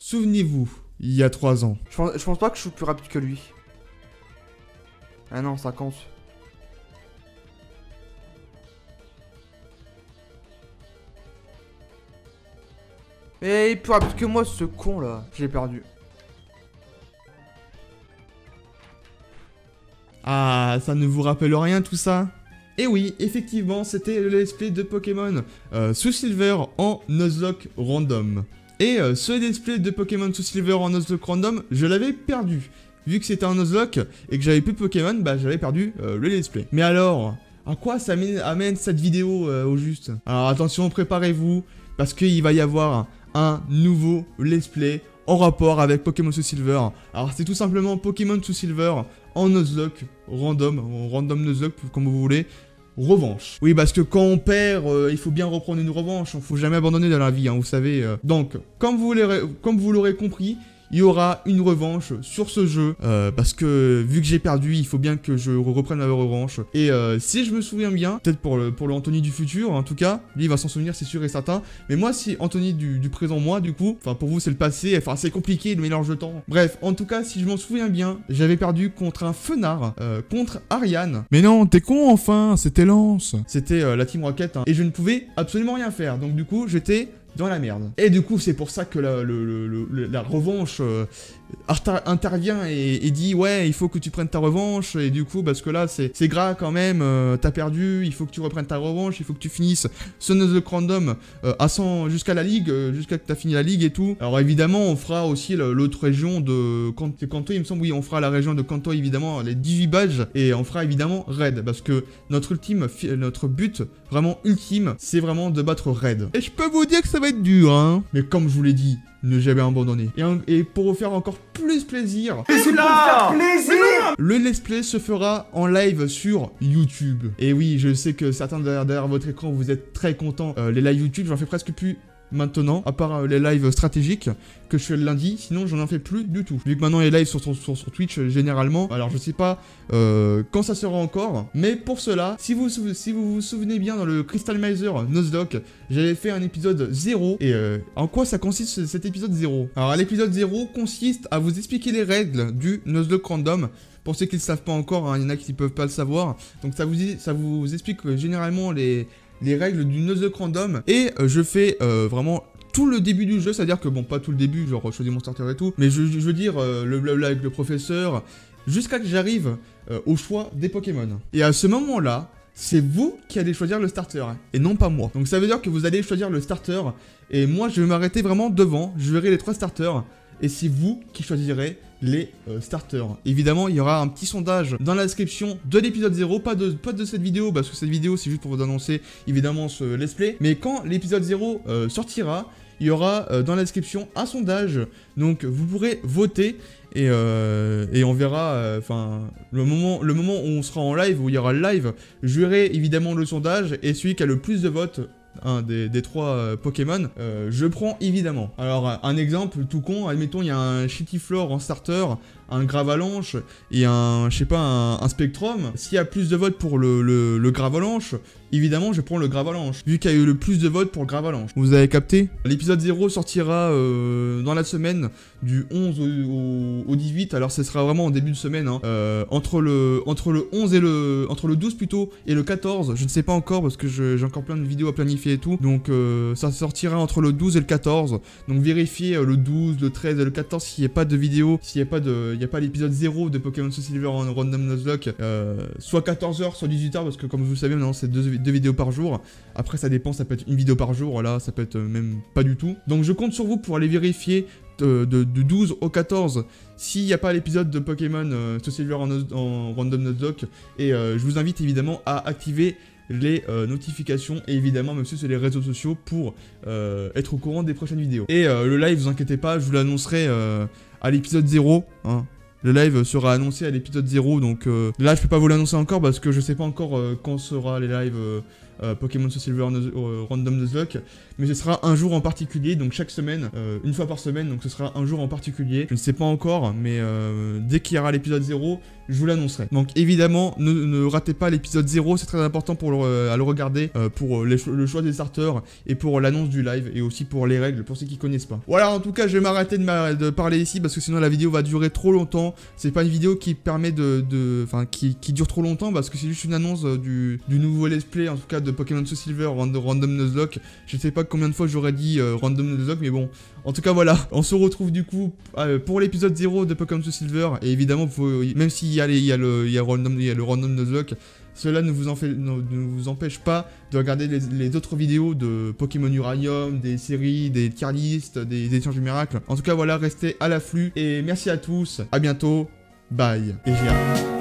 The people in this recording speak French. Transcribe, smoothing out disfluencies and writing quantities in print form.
Souvenez-vous, il y a 3 ans. Je pense pas que je suis plus rapide que lui. Ah non, ça compte. Mais il est plus rapide que moi, ce con là. J'ai perdu. Ah, ça ne vous rappelle rien tout ça? Et oui, effectivement, c'était le let's play de Pokémon sous Silver en Nuzlocke Random. Et ce let's play de Pokémon sous Silver en Nuzlocke Random, je l'avais perdu. Vu que c'était un Nuzlocke et que j'avais plus de Pokémon, bah j'avais perdu le let's play. Mais alors, à quoi ça amène cette vidéo au juste? Alors attention, préparez-vous, parce qu'il va y avoir un nouveau let's play en rapport avec Pokémon sous Silver. Alors c'est tout simplement Pokémon sous Silver en Nuzlocke Random, en Random Nuzlocke, comme vous voulez. Revanche. Oui, parce que quand on perd, il faut bien reprendre une revanche. Il faut jamais abandonner dans la vie, hein, vous savez. Donc, comme vous l'aurez compris, il y aura une revanche sur ce jeu. Parce que, vu que j'ai perdu, il faut bien que je reprenne ma revanche. Et si je me souviens bien, peut-être pour le Anthony du futur, en tout cas, lui, il va s'en souvenir, c'est sûr et certain. Mais moi, si Anthony du présent, moi, du coup, enfin, pour vous, c'est le passé. Enfin, c'est compliqué, le mélange de temps. Bref, en tout cas, si je m'en souviens bien, j'avais perdu contre un Fenard, contre Ariane. Mais non, t'es con enfin, c'était Lance. C'était la Team Rocket, hein, et je ne pouvais absolument rien faire. Donc, du coup, j'étais dans la merde. Et du coup, c'est pour ça que la revanche intervient et dit ouais, il faut que tu prennes ta revanche. Et du coup, parce que là, c'est gras quand même, t'as perdu, il faut que tu reprennes ta revanche, il faut que tu finisses ce Nuzlocke Random à 100 jusqu'à la ligue, jusqu'à que t'as fini la ligue et tout. Alors évidemment, on fera aussi l'autre région de Kanto, il me semble, oui, on fera la région de Kanto, évidemment, les 18 badges, et on fera évidemment Red, parce que notre but vraiment ultime, c'est vraiment de battre Red. Et je peux vous dire que ça va être dur, hein. Mais comme je vous l'ai dit, ne jamais abandonner. Et pour vous faire encore plus plaisir, le let's play se fera en live sur YouTube. Et oui, je sais que certains derrière votre écran, vous êtes très contents. Les lives YouTube, j'en fais presque plus maintenant, à part les lives stratégiques que je fais le lundi, sinon j'en fais plus du tout. Vu que maintenant les lives sur Twitch généralement, alors je sais pas quand ça sera encore, mais pour cela, si vous vous souvenez bien, dans le Crystal Miser Nuzlocke, j'avais fait un épisode 0, et en quoi ça consiste cet épisode 0? Alors l'épisode 0 consiste à vous expliquer les règles du Nuzlocke Random. Pour ceux qui ne le savent pas encore, hein, il y en a qui ne peuvent pas le savoir, donc ça vous explique généralement les règles du Nuzlocke Random, et je fais vraiment tout le début du jeu, c'est-à-dire que bon, pas tout le début, genre je choisis mon starter et tout, mais je veux dire le blabla avec le professeur, jusqu'à que j'arrive au choix des Pokémon. Et à ce moment-là, c'est vous qui allez choisir le starter, et non pas moi. Donc ça veut dire que vous allez choisir le starter, et moi je vais m'arrêter vraiment devant, je verrai les 3 starters, et c'est vous qui choisirez les starters. Évidemment, il y aura un petit sondage dans la description de l'épisode 0, pas de cette vidéo, parce que cette vidéo, c'est juste pour vous annoncer, évidemment, ce let's play. Mais quand l'épisode 0 sortira, il y aura dans la description un sondage, donc vous pourrez voter, et on verra, enfin, le moment où on sera en live, où il y aura le live, je verrai évidemment le sondage, et celui qui a le plus de votes, un des 3 Pokémon, je prends évidemment. Alors un exemple tout con, admettons il y a un Chitiflore en starter, un Gravalanche et un, je sais pas, un Spectrum. S'il y a plus de votes pour le Gravalanche, évidemment je prends le Gravalanche, vu qu'il y a eu le plus de votes pour le Gravalanche. Vous avez capté? L'épisode 0 sortira dans la semaine du 11 au 18, alors ce sera vraiment en début de semaine, hein. Entre le 11 et entre le 12 plutôt et le 14, je ne sais pas encore parce que j'ai encore plein de vidéos à planifier et tout, donc ça sortira entre le 12 et le 14, donc vérifiez le 12, le 13 et le 14 s'il n'y a pas de vidéo, s'il n'y a pas l'épisode 0 de Pokémon Soul Silver en Random Nuzlocke, soit 14h, soit 18h, parce que comme vous le savez maintenant c'est 2 vidéos par jour, après ça dépend, ça peut être une vidéo par jour, là ça peut être même pas du tout, donc je compte sur vous pour aller vérifier de 12 au 14 s'il n'y a pas l'épisode de Pokémon Soul Silver en Random Nuzlocke, et je vous invite évidemment à activer les notifications et évidemment même sur les réseaux sociaux pour être au courant des prochaines vidéos. Et le live, vous inquiétez pas, je vous l'annoncerai à l'épisode 0, hein. Le live sera annoncé à l'épisode 0, donc là je peux pas vous l'annoncer encore parce que je sais pas encore quand sera les lives Pokémon Soul Silver Random Nuzlocke, mais ce sera un jour en particulier, donc chaque semaine, une fois par semaine, donc ce sera un jour en particulier. Je ne sais pas encore, mais dès qu'il y aura l'épisode 0, je vous l'annoncerai. Donc évidemment, ne ratez pas l'épisode 0, c'est très important pour à le regarder, pour le choix des starters, et pour l'annonce du live, et aussi pour les règles, pour ceux qui connaissent pas. Voilà, en tout cas, je vais m'arrêter de parler ici, parce que sinon la vidéo va durer trop longtemps. C'est pas une vidéo qui permet enfin, qui dure trop longtemps, parce que c'est juste une annonce du nouveau let's play, en tout cas de Pokémon Soul Silver Random Nuzlocke. Je sais pas combien de fois j'aurais dit Random Nuzlocke, mais bon, en tout cas voilà, on se retrouve du coup pour l'épisode 0 de Pokémon Soul Silver, et évidemment, même s'il y a le Random Nuzlocke, cela ne vous empêche pas de regarder les autres vidéos de Pokémon Uranium, des séries, des tier lists, des échanges du miracle. En tout cas voilà, restez à l'afflux, et merci à tous, à bientôt, bye, et j'ai hâte.